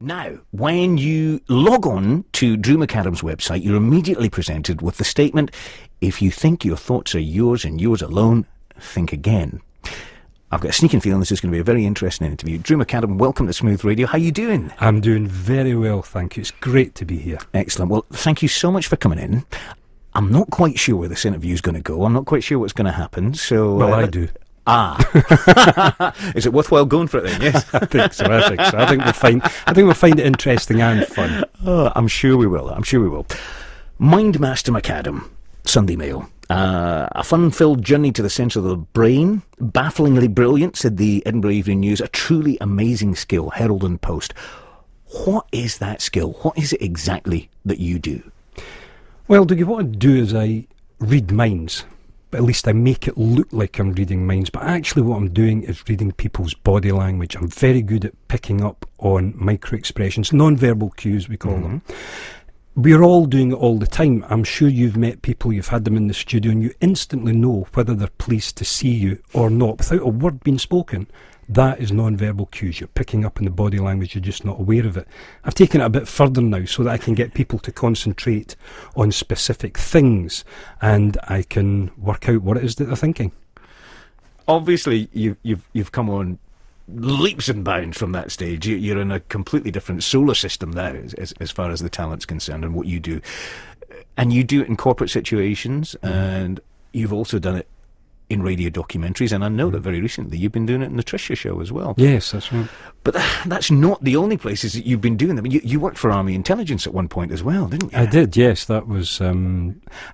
Now, when you log on to Drew McAdam's website, you're immediately presented with the statement, if you think your thoughts are yours and yours alone, think again. I've got a sneaking feeling this is going to be a very interesting interview. Drew McAdam, welcome to Smooth Radio. How are you doing? I'm doing very well, thank you. It's great to be here. Excellent. Well, thank you so much for coming in. I'm not quite sure where this interview is going to go. I'm not quite sure what's going to happen. So, well, I do. Is it worthwhile going for it then? Yes, I think so. I think we'll find it interesting and fun. Oh, I'm sure we will. Mindmaster McAdam, Sunday Mail. A fun-filled journey to the centre of the brain. Bafflingly brilliant, said the Edinburgh Evening News. A truly amazing skill, Herald and Post. What is that skill? What is it exactly that you do? Well, Dougie, what I do is I read minds. But at least I make it look like I'm reading minds. But actually what I'm doing is reading people's body language. I'm very good at picking up on micro-expressions, non-verbal cues, we call them. We're all doing it all the time. I'm sure you've met people, you've had them in the studio, and you instantly know whether they're pleased to see you or not without a word being spoken. That is non-verbal cues. You're picking up in the body language, you're just not aware of it. I've taken it a bit further now so that I can get people to concentrate on specific things and I can work out what it is that they're thinking. Obviously, you've come on leaps and bounds from that stage. You're in a completely different solar system now as far as the talent's concerned and what you do. And you do it in corporate situations, and you've also done it in radio documentaries, and I know that very recently you've been doing it in the Trisha show as well. Yes, that's right. But that's not the only places that you've been doing them. You worked for Army Intelligence at one point as well, didn't you? I did, yes. That was... I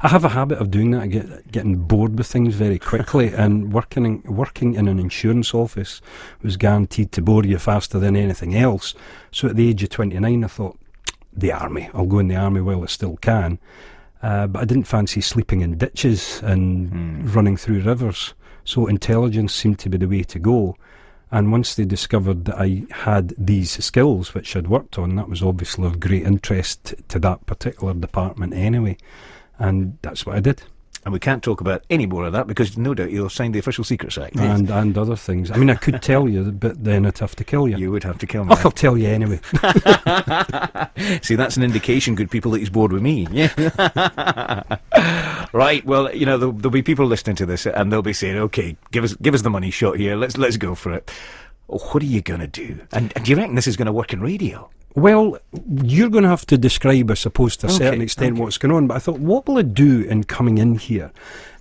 have a habit of doing that. I getting bored with things very quickly, and working in an insurance office was guaranteed to bore you faster than anything else. So at the age of 29, I thought, the Army. I'll go in the Army while I still can. But I didn't fancy sleeping in ditches and running through rivers. So intelligence seemed to be the way to go. And once they discovered that I had these skills, which I'd worked on, that was obviously of great interest to that particular department anyway. And that's what I did. And we can't talk about any more of that because no doubt you'll sign the Official Secrets Act. And other things. I mean, I could tell you, but then I'd have to kill you. You would have to kill me. I'll tell you anyway. See, that's an indication, good people, that he's bored with me. Yeah. Right, well, you know, there'll be people listening to this and they'll be saying, okay, give us the money shot here, let's go for it. What are you going to do? And do you reckon this is going to work in radio? Well, you're going to have to describe, I suppose, to a certain extent what's going on. But I thought, what will I do in coming in here?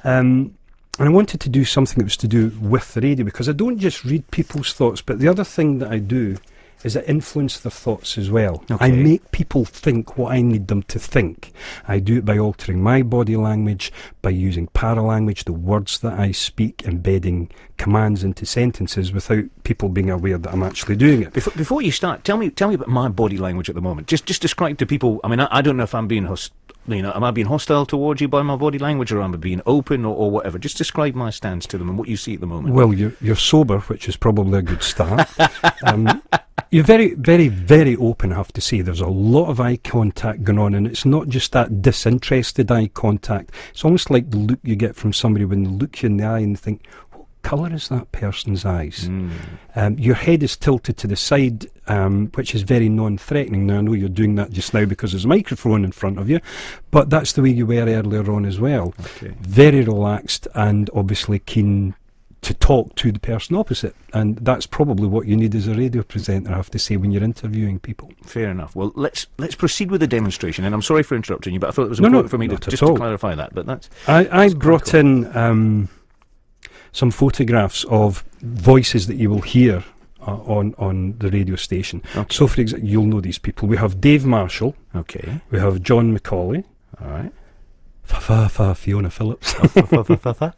And I wanted to do something that was to do with the radio, because I don't just read people's thoughts, but the other thing that I do is I influence their thoughts as well. I make people think what I need them to think. I do it by altering my body language, by using paralanguage, the words that I speak, embedding commands into sentences without people being aware that I'm actually doing it. Before you start, tell me about my body language at the moment. Just describe to people. I mean, I don't know if I'm being am I being hostile towards you by my body language, or am I being open, or whatever? Just describe my stance to them and what you see at the moment. Well, you're sober, which is probably a good start. You're very, very, very open, I have to say. There's a lot of eye contact going on, and it's not just that disinterested eye contact. It's almost like the look you get from somebody when they look you in the eye and think, what colour is that person's eyes? Your head is tilted to the side, which is very non-threatening. Now, I know you're doing that just now because there's a microphone in front of you, but that's the way you were earlier on as well. Very relaxed and obviously keen to talk to the person opposite, and that's probably what you need as a radio presenter, I have to say, when you're interviewing people. Fair enough. Well, let's proceed with the demonstration, and I'm sorry for interrupting you, but I thought it was important for me to clarify that. But that's I brought in some photographs of voices that you will hear on the radio station. So, for example, you'll know these people. We have Dave Marshall. We have John Macaulay. All right. Fiona Phillips.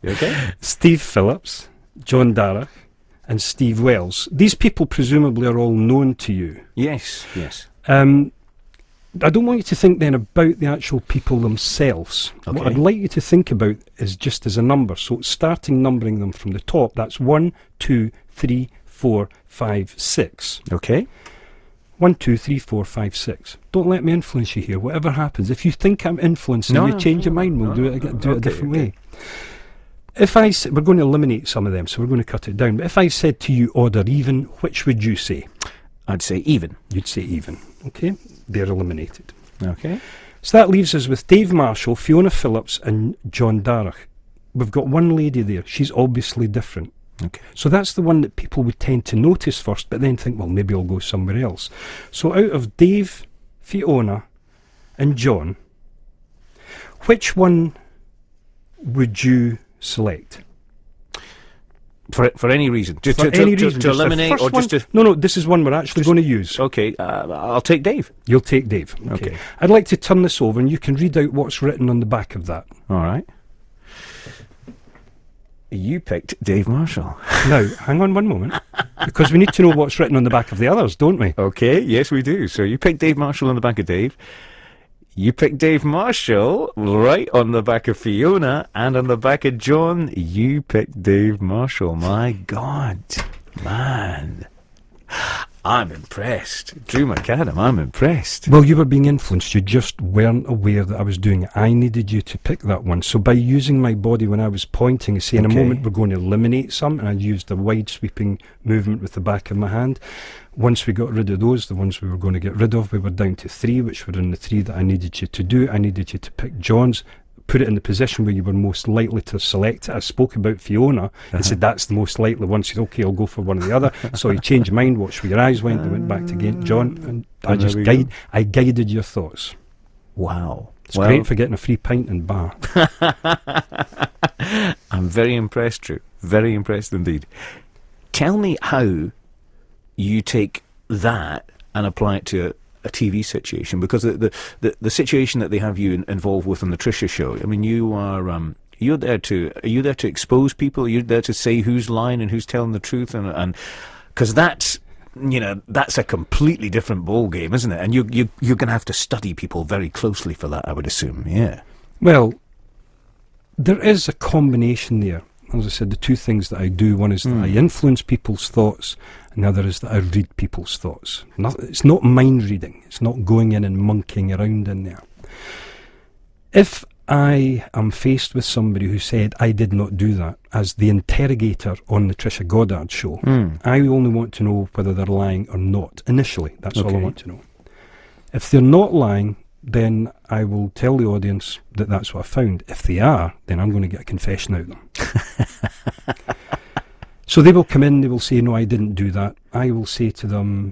Okay. Steve Phillips, John Darragh, and Steve Wells. These people presumably are all known to you. Yes. I don't want you to think then about the actual people themselves. What I'd like you to think about is just as a number. So starting numbering them from the top, that's 1, 2, 3, 4, 5, 6. Okay. 1, 2, 3, 4, 5, 6. Don't let me influence you here. Whatever happens, if you think I'm influencing you, change your mind. We'll do it a different way. If we're going to eliminate some of them, so we're going to cut it down. But if I said to you odd or even, which would you say? I'd say even. You'd say even. Okay, they're eliminated. Okay. So that leaves us with Dave Marshall, Fiona Phillips and John Darragh. We've got one lady there. She's obviously different. Okay. So that's the one that people would tend to notice first, but then think, well, maybe I'll go somewhere else. So out of Dave, Fiona and John, which one would you select? For any reason? Just For any reason, to eliminate, or just to... No, this is one we're actually going to use. Okay, I'll take Dave. You'll take Dave. Okay. I'd like to turn this over and you can read out what's written on the back of that. All right. You picked Dave Marshall. Now, hang on one moment, because we need to know what's written on the back of the others, don't we? Okay, yes we do. So you picked Dave Marshall on the back of Dave. You picked Dave Marshall right on the back of Fiona, and on the back of John, you picked Dave Marshall. My God, man. I'm impressed. Drew McAdam, I'm impressed. Well, you were being influenced. You just weren't aware that I was doing it. I needed you to pick that one. So by using my body when I was pointing and saying, in a moment we're going to eliminate some, and I used a wide sweeping movement with the back of my hand. Once we got rid of those, the ones we were going to get rid of, we were down to 3, which were in the 3 that I needed you to do. I needed you to pick John's, put it in the position where you were most likely to select it. I spoke about Fiona and said that's the most likely one. Said, okay, I'll go for one or the other. So you changed your mind, watched where your eyes went, and went back to John, and I guided your thoughts. Wow. It's great for getting a free pint and bar. I'm very impressed, Drew. Very impressed indeed. Tell me how you take that and apply it to a TV situation, because the situation that they have you involved with on the Trisha show, I mean, you are are you there to expose people? Are you there to say who's lying and who's telling the truth? And because that's, you know, that's a completely different ball game, isn't it? And you're going to have to study people very closely for that, I would assume. Yeah. Well, there is a combination there. As I said, the two things that I do, one is that I influence people's thoughts, and the other is that I read people's thoughts. It's not mind reading. It's not going in and monkeying around in there. If I am faced with somebody who said, I did not do that, as the interrogator on the Trisha Goddard show, I only want to know whether they're lying or not. Initially, that's all I want to know. If they're not lying, then I will tell the audience that that's what I found. If they are, then I'm going to get a confession out of them. So they will come in, they will say, no, I didn't do that. I will say to them,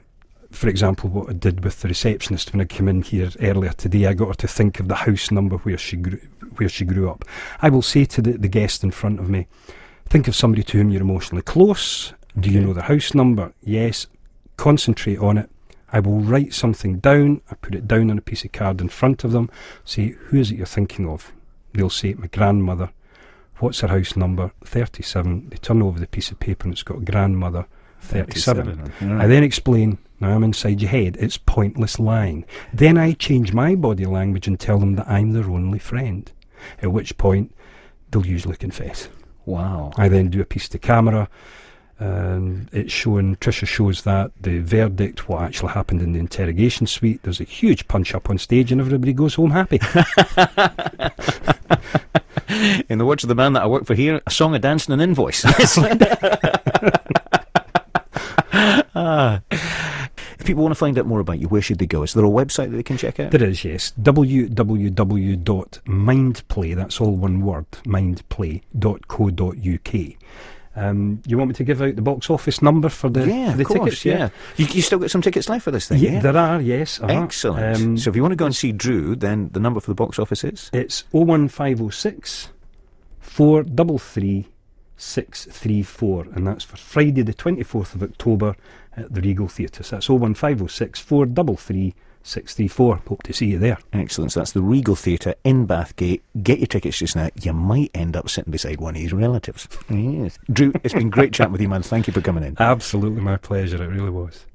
for example, what I did with the receptionist when I came in here earlier today, I got her to think of the house number where she grew up. I will say to the guest in front of me, think of somebody to whom you're emotionally close. Do you know the house number? Yes. Concentrate on it. I will write something down. I put it down on a piece of card in front of them. Say, who is it you're thinking of? They'll say, my grandmother. What's her house number? 37. They turn over the piece of paper and it's got grandmother 37. I then explain, now I'm inside your head, it's pointless lying. Then I change my body language and tell them that I'm their only friend. At which point, they'll usually confess. Wow. I then do a piece to camera. It's showing, Trisha shows that, the verdict, what actually happened in the interrogation suite. There's a huge punch up on stage and everybody goes home happy. In the words of the man that I work for here, a song, a dance and an invoice. If people want to find out more about you, where should they go? Is there a website that they can check out? There is, yes. www.mindplay, that's all one word, mindplay.co.uk. You want me to give out the box office number for the tickets? Yeah. You still got some tickets left for this thing? Yeah, there are, yes. Excellent. So if you want to go and see Drew, then the number for the box office is? It's 01506 433 634, and that's for Friday the 24th of October at the Regal Theatre. So that's 01506 433 634. Hope to see you there. Excellent. So that's the Regal Theatre in Bathgate. Get your tickets just now. You might end up sitting beside one of his relatives. Yes. Drew, it's been great chatting with you, man. Thank you for coming in. Absolutely my pleasure. It really was.